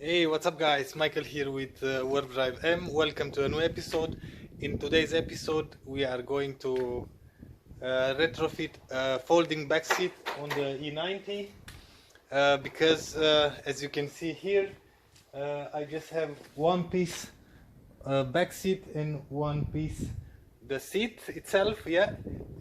Hey, what's up guys? Michael here with WarpDriveM. Welcome to a new episode. In today's episode we are going to retrofit a folding back seat on the E90 because as you can see here I just have one piece back seat and one piece the seat itself, yeah,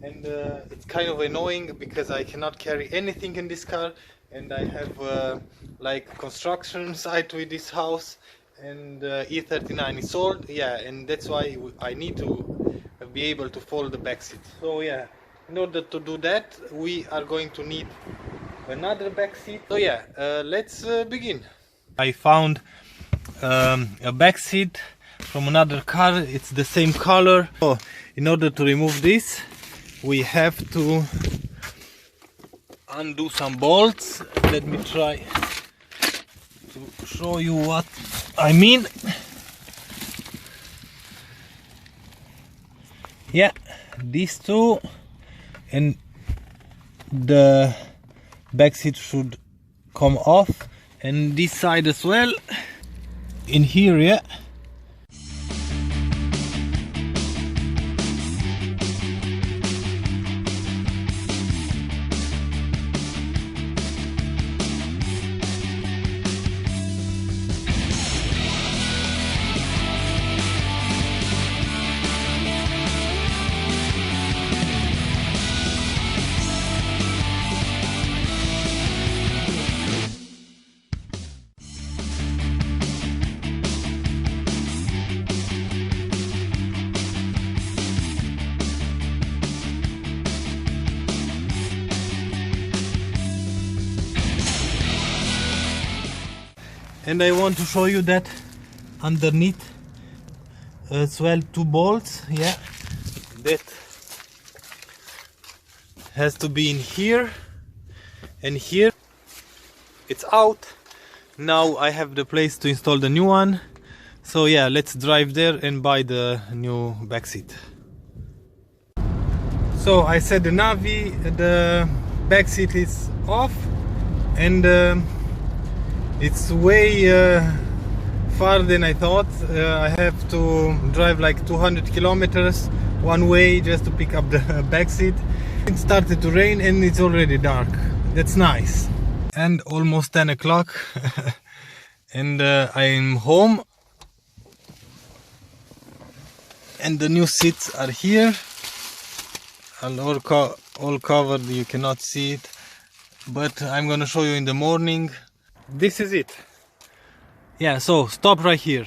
and it's kind of annoying because I cannot carry anything in this car, and I have like construction site with this house, and E39 is sold, yeah, and that's why I need to be able to fold the back seat. So yeah, in order to do that we are going to need another back seat. So yeah, let's begin. I found a back seat from another car. It's the same color. So in order to remove this we have to undo some bolts. Let me try to show you what I mean. Yeah, these two, and the back seat should come off, and this side as well in here, yeah. And I want to show you that underneath as well, two bolts, yeah, that has to be in here and here. It's out. Now I have the place to install the new one. So yeah, let's drive there and buy the new back seat. So I set the Navi, the back seat is off, and it's way far than I thought. I have to drive like 200 kilometers one way just to pick up the back seat. It started to rain and it's already dark. That's nice. And almost 10 o'clock and I'm home, and the new seats are here, all covered. You cannot see it, but I'm gonna show you in the morning. This is it. Yeah, so stop right here.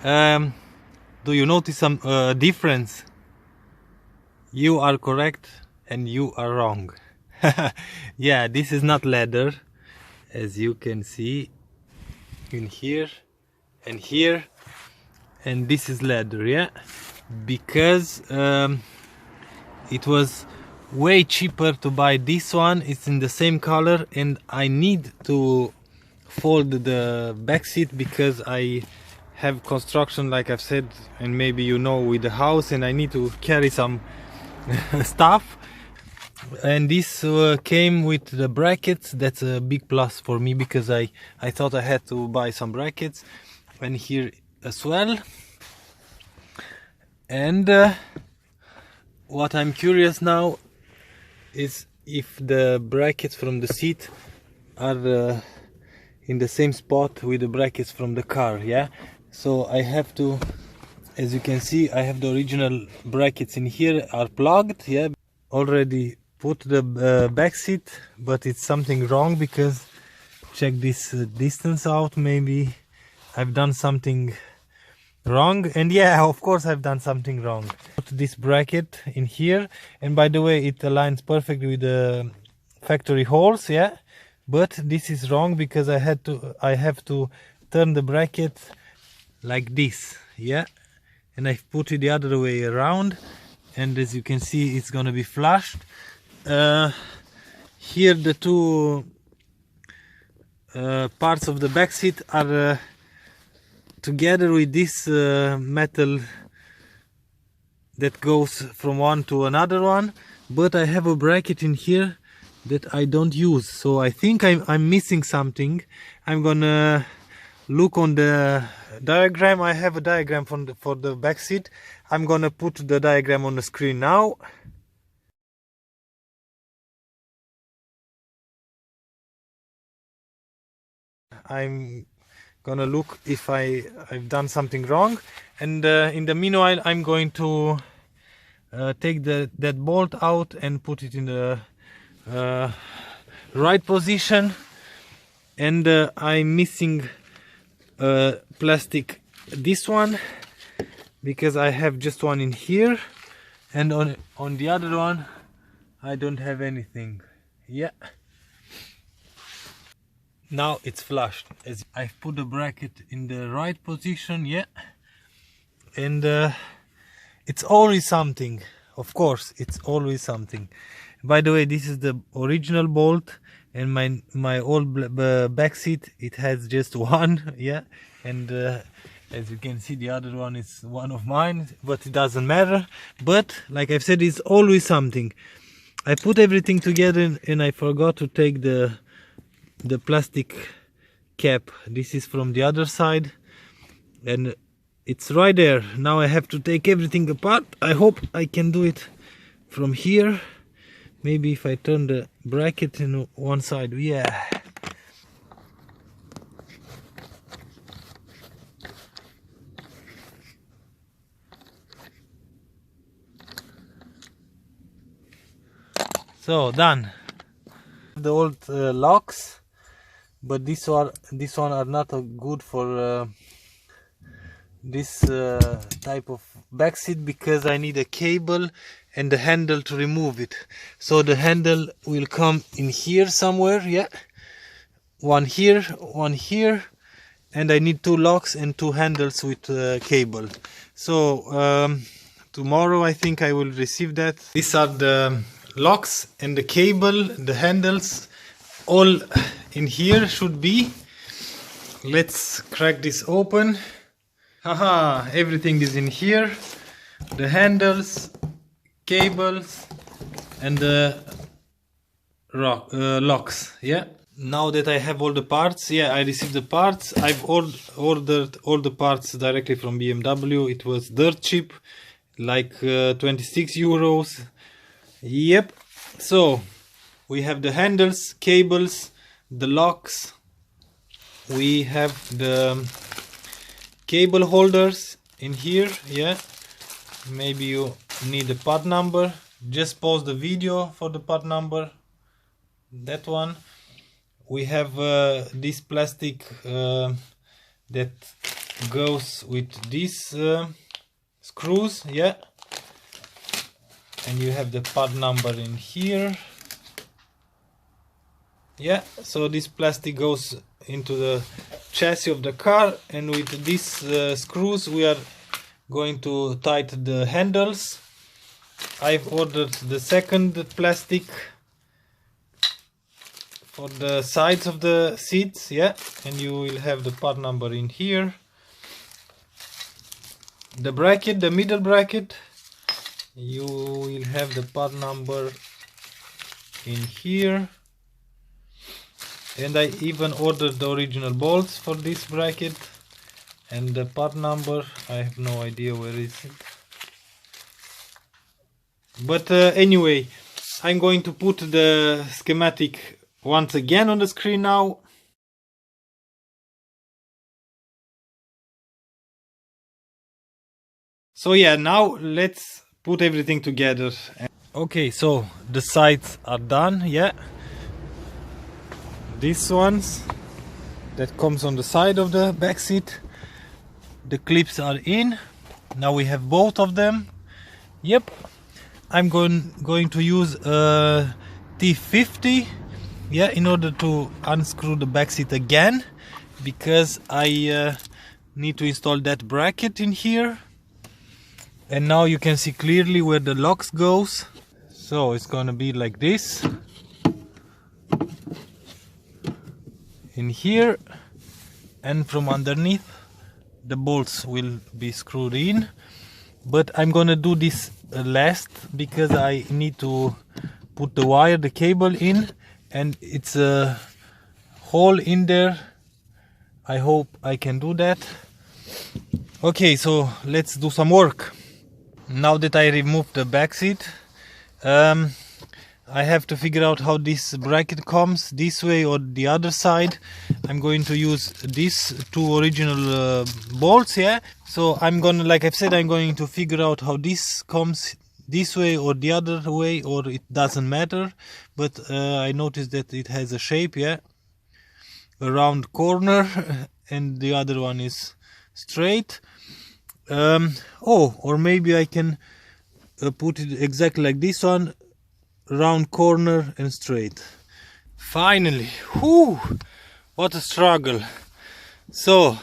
Do you notice some difference? You are correct and you are wrong. Yeah, this is not leather, as you can see in here and here, and this is leather, yeah, because it was way cheaper to buy this one. It's in the same color, and I need to fold the back seat because I have construction, like I've said, and maybe you know, with the house, and I need to carry some stuff. And this came with the brackets. That's a big plus for me because I thought I had to buy some brackets, and here as well. And what I'm curious now is if the brackets from the seat are in the same spot with the brackets from the car, yeah. So I have to, as you can see, I have the original brackets in here are plugged, yeah. Already put the back seat, but it's something wrong because check this distance out. Maybe I've done something wrong, and yeah, of course I've done something wrong. Put this bracket in here, and by the way, it aligns perfectly with the factory holes, yeah. But this is wrong because I have to turn the bracket like this, yeah, and I put it the other way around, and as you can see, it's gonna be flushed. Here the two parts of the back seat are together with this metal that goes from one to another one, but I have a bracket in here that I don't use, so I think I'm missing something. I'm gonna look on the diagram. I have a diagram for the back seat. I'm gonna put the diagram on the screen now. I'm gonna look if I've done something wrong, and in the meanwhile I'm going to take that bolt out and put it in the right position. And I'm missing plastic, this one, because I have just one in here, and on the other one I don't have anything. Yeah, now it's flushed, as I've put the bracket in the right position. Yeah, and it's always something, of course, it's always something. By the way, this is the original bolt, and my old back seat, it has just one. Yeah, and as you can see, the other one is one of mine, but it doesn't matter. But like I've said, it's always something. I put everything together and I forgot to take the plastic cap. This is from the other side, and it's right there. Now I have to take everything apart. I hope I can do it from here. Maybe if I turn the bracket in one side. Yeah. So done. The old locks, but this one are not good for this type of back seat, because I need a cable and the handle to remove it. So the handle will come in here somewhere. Yeah, one here, and I need 2 locks and 2 handles with cable. So tomorrow I think I will receive that. These are the locks and the cable, the handles, all in here should be. Let's crack this open. Haha, everything is in here. The handles, cables, and the locks. Yeah, now that I have all the parts, yeah, I received the parts. I've ordered all the parts directly from BMW. It was dirt cheap, like 26 euros. Yep. So we have the handles, cables, the locks. We have the cable holders in here. Yeah, maybe you need a part number. Just pause the video for the part number. That one. We have this plastic that goes with these screws. Yeah, and you have the part number in here. Yeah, so this plastic goes into the chassis of the car, and with these screws we are going to tighten the handles. I've ordered the second plastic for the sides of the seats. Yeah, and you will have the part number in here. The bracket, the middle bracket, you will have the part number in here. And I even ordered the original bolts for this bracket, and the part number, I have no idea where is it. But anyway, I'm going to put the schematic once again on the screen now. So yeah, now let's put everything together. Okay, so the sides are done. Yeah, these ones that comes on the side of the back seat, the clips are in. Now we have both of them. Yep, I'm going to use a T50, yeah, in order to unscrew the back seat again, because I need to install that bracket in here. And now you can see clearly where the locks goes. So it's gonna be like this in here, and from underneath the bolts will be screwed in. But I'm gonna do this last, because I need to put the wire, the cable in, and it's a hole in there I hope I can do that. Okay, so let's do some work. Now that I removed the back seat, I have to figure out how this bracket comes, this way or the other side. I'm going to use these two original bolts, yeah. So I'm gonna, like I've said, I'm going to figure out how this comes this way or the other way, or it doesn't matter. But I noticed that it has a shape, yeah, a round corner, and the other one is straight. Oh, or maybe I can put it exactly like this one, round corner and straight. Finally, whoo, what a struggle. So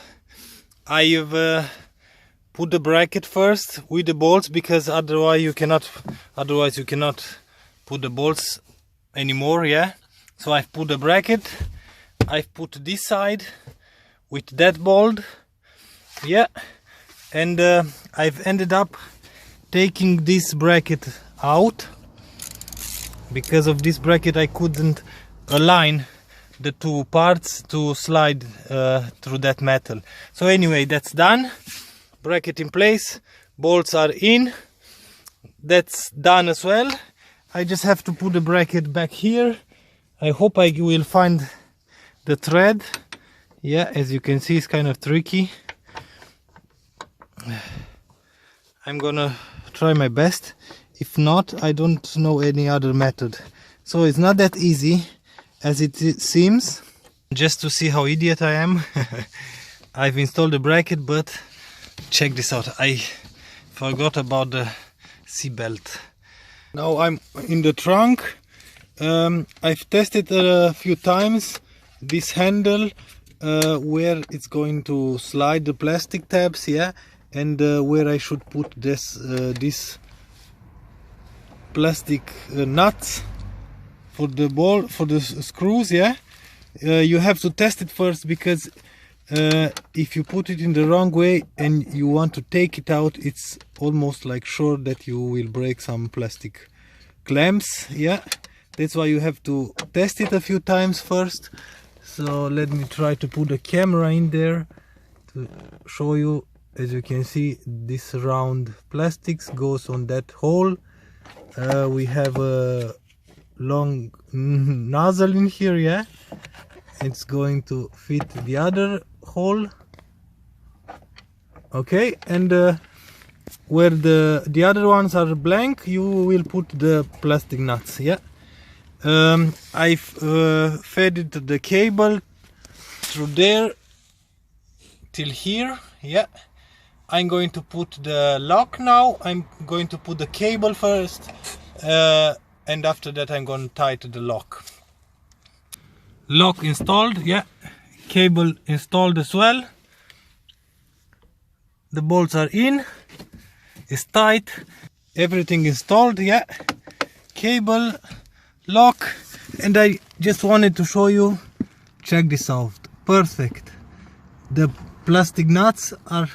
I've put the bracket first with the bolts, because otherwise you cannot put the bolts anymore, yeah. So I've put the bracket, I've put this side with that bolt, yeah, and I've ended up taking this bracket out. Because of this bracket I couldn't align the two parts to slide through that metal. So anyway, that's done. Bracket in place, bolts are in, that's done as well. I just have to put the bracket back here. I hope I will find the thread. Yeah, as you can see, it's kind of tricky. I'm gonna try my best. If not, I don't know any other method. So it's not that easy as it seems. Just to see how idiot I am, I've installed the bracket, but check this out. I forgot about the seat belt. Now I'm in the trunk. I've tested a few times this handle where it's going to slide the plastic tabs, yeah, and where I should put this plastic nuts for the ball, for the screws, yeah. You have to test it first, because if you put it in the wrong way and you want to take it out, it's almost like sure that you will break some plastic clamps, yeah. That's why you have to test it a few times first. So let me try to put a camera in there to show you. As you can see, this round plastics goes on that hole. We have a long nozzle in here, yeah. It's going to fit the other hole. Okay, and where the other ones are blank, you will put the plastic nuts, yeah. I've fed it the cable through there till here, yeah. I'm going to put the lock now. I'm going to put the cable first, and after that I'm going to tie to the lock. Lock installed, yeah. Cable installed as well. The bolts are in. It's tight. Everything installed, yeah. Cable, lock, and I just wanted to show you. Check this out. Perfect. The plastic nuts are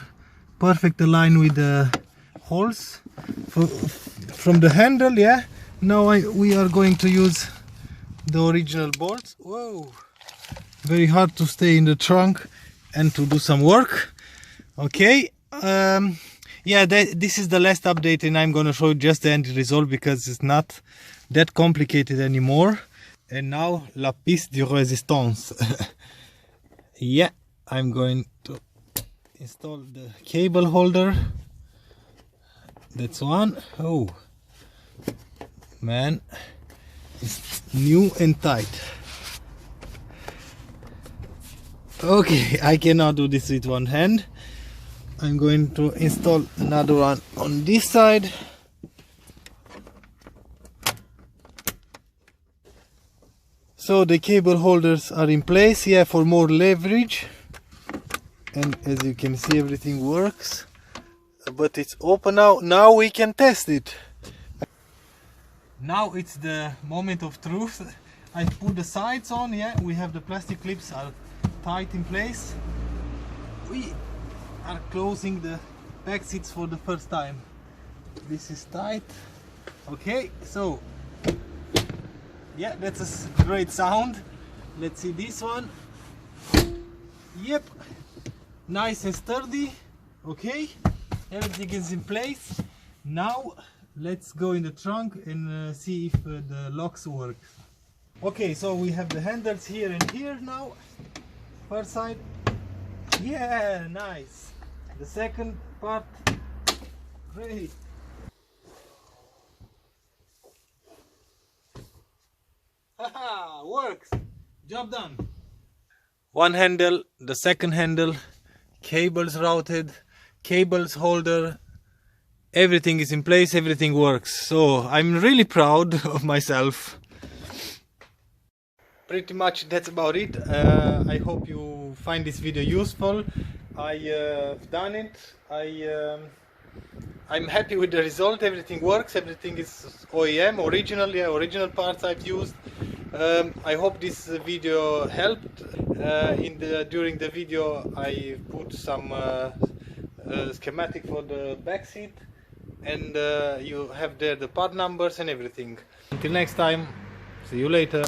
perfect align with the holes from the handle, yeah. Now we are going to use the original bolts. Whoa, very hard to stay in the trunk and to do some work. Okay, yeah, this is the last update, and I'm gonna show just the end result, because it's not that complicated anymore. And now la pièce de résistance. Yeah, I'm going to install the cable holder. That's one. Oh man, it's new and tight. Okay, I cannot do this with one hand. I'm going to install another one on this side. So the cable holders are in place, yeah, for more leverage. And as you can see, everything works, but it's open now. Now we can test it. Now it's the moment of truth. I put the sides on, yeah, we have the plastic clips are tight in place. We are closing the back seats for the first time. This is tight. Okay, so yeah, that's a great sound. Let's see this one. Yep, nice and sturdy. Okay, everything is in place. Now let's go in the trunk and see if the locks work. Okay, so we have the handles here and here now. First side, yeah, nice. The second part, great. Haha, works. Job done. One handle, the second handle, cables routed, cables holder, everything is in place, everything works. So I'm really proud of myself. Pretty much that's about it. I hope you find this video useful. I've done it. I'm happy with the result. Everything works, everything is OEM, original parts I've used. I hope this video helped. During the video I put some schematic for the back seat, and you have there the part numbers and everything. Until next time, see you later.